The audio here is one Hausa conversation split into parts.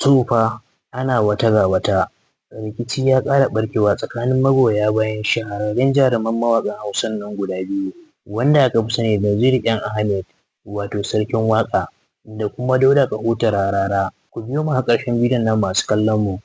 To fa ana wata ga wata, rikici ya ƙara ɓarkewa tsakanin magoya bayan shahararrun jaruman mawaƙan Hausan nan guda biyu, wanda aka fi sani da Naziru M Ahmed wato Sarkin Waƙa da kuma Dauda Kahutu Rarara. Ku biyo mu har ƙarshen bidiyon nan masu kallon mu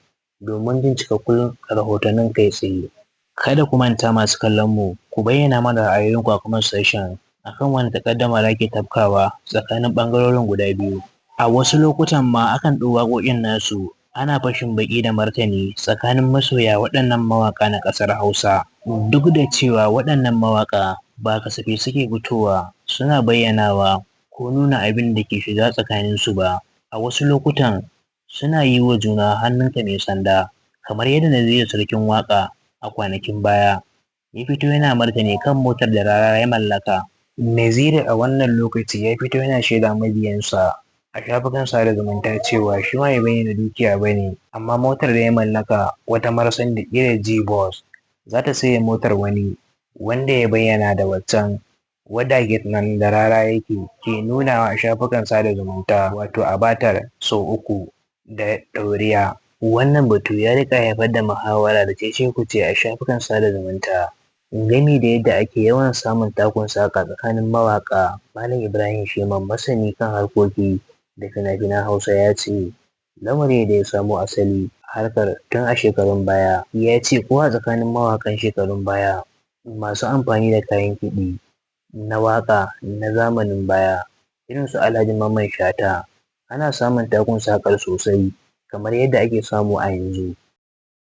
domin jin cikakkun rahotannin kai tsaye. Kada ku manta masu kallon mu ku bayyana mana ra'ayoyinku a comment section akan wani takaddama da ake tafkawa tsakanin ɓangarorin guda biyu. A wasu lokutan ma akan ɗau waƙoƙin nasu ana fashin baƙi da martani tsakanin masoya waɗannan mawaƙa na ƙasar Hausa. Duk da cewa waɗannan mawaƙa ba kasafai suke fitowa suna bayyanawa ko nuna abin da ke shiga tsakaninsu ba, a wasu lokutan suna yi wa juna hannunka mai sanda, kamar yadda Naziru Sarkin Waƙa a kwanakin baya ya fito yana martani kan motar da Rarara ya mallaka. Naziru a wannan lokaci ya fito yana shaida mabiyansa a shafukan sada zumunta cewa shi ma bai bayyana dukiya ba ne, amma motar da ya mallaka wata Marsandi ƙirar G-Boss za ta saye motar wani wanda ya bayyana da waccan wadda gate nan da Rara yake ke nunawa a shafukan sada zumunta wato Avatar sau 3 da ɗauriya. Wannan batu ya riƙa haifar da muhawara da cece-kuce a shafukan sada zumunta gami da yadda ake yawan samun takun saƙa tsakanin mawaƙa. Malam Ibrahim Sheman masani kan harkoki da fina-finan Hausa ya ce lamari da ya samo asali harkar tun a shekarun baya. Ya ce ko a tsakanin mawaƙan shekarun baya masu amfani da kayan kiɗi na waƙa na zamanin baya irin su Alhaji Mamman Shata ana samun takun saƙar sosai kamar yadda ake samu a yanzu.